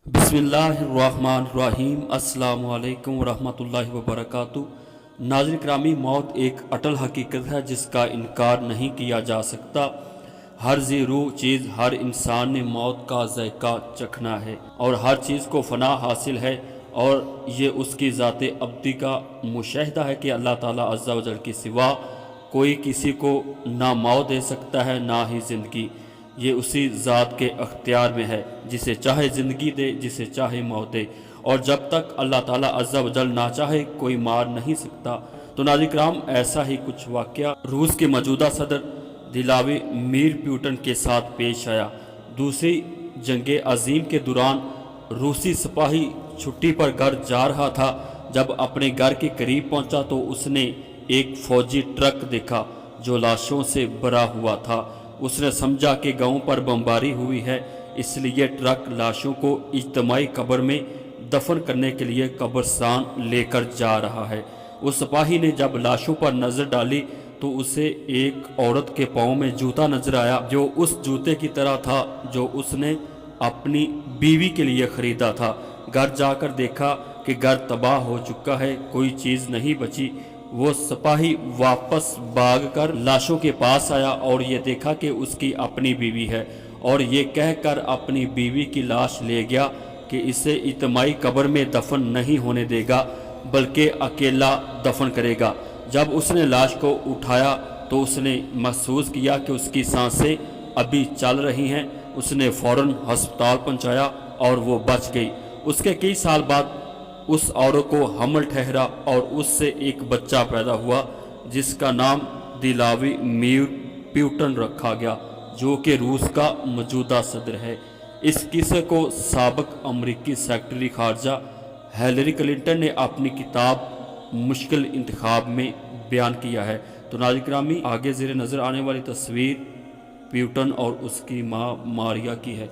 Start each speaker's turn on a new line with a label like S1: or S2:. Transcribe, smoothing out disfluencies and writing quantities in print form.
S1: बिस्मिल्लाहिर्रहमानिर्रहीम। अस्सलामु अलैकुम वरहमतुल्लाहि वबरकातुहू। नाज़रीन करामी, मौत एक अटल हकीकत है जिसका इनकार नहीं किया जा सकता। हर जी रूह चीज़, हर इंसान ने मौत का ज़ायका चखना है और हर चीज़ को फ़ना हासिल है, और ये उसकी ज़ात अब्दी का मुशाहिदा है कि अल्लाह ताला अज़्ज़ा वजल के सिवा कोई किसी को ना मौत दे सकता है ना ही ज़िंदगी। ये उसी ज़ात के अख्तियार में है, जिसे चाहे ज़िंदगी दे, जिसे चाहे मौत दे, और जब तक अल्लाह ताला अज़्ज़ा वजल ना चाहे कोई मार नहीं सकता। तो नाज़रीन किराम, ऐसा ही कुछ वाक़या रूस के मौजूदा सदर दिलावी मीर प्यूटन के साथ पेश आया। दूसरी जंग अज़ीम के दौरान रूसी सिपाही छुट्टी पर घर जा रहा था। जब अपने घर के करीब पहुंचा तो उसने एक फौजी ट्रक देखा जो लाशों से भरा हुआ था। उसने समझा कि गांव पर बमबारी हुई है, इसलिए ट्रक लाशों को इज्तिमाई कब्र में दफन करने के लिए कब्रिस्तान लेकर जा रहा है। उस सिपाही ने जब लाशों पर नज़र डाली तो उसे एक औरत के पाँव में जूता नजर आया, जो उस जूते की तरह था जो उसने अपनी बीवी के लिए खरीदा था। घर जाकर देखा कि घर तबाह हो चुका है, कोई चीज़ नहीं बची। वो सिपाही वापस भागकर लाशों के पास आया और ये देखा कि उसकी अपनी बीवी है, और ये कहकर अपनी बीवी की लाश ले गया कि इसे इज्तिमाई कब्र में दफन नहीं होने देगा, बल्कि अकेला दफन करेगा। जब उसने लाश को उठाया तो उसने महसूस किया कि उसकी सांसें अभी चल रही हैं। उसने फ़ौरन अस्पताल पहुंचाया और वो बच गई। उसके कई साल बाद उस औरत को हमल ठहरा और उससे एक बच्चा पैदा हुआ जिसका नाम दिलावी मीर प्यूटन रखा गया, जो कि रूस का मौजूदा सदर है। इस किस्से को साबिक अमरीकी सेक्रेटरी खारजा हिलरी क्लिंटन ने अपनी किताब मुश्किल इंतखाब में बयान किया है। तो नाज़रीन किरामी, आगे ज़ेरे नज़र आने वाली तस्वीर प्यूटन और उसकी माँ मारिया की है।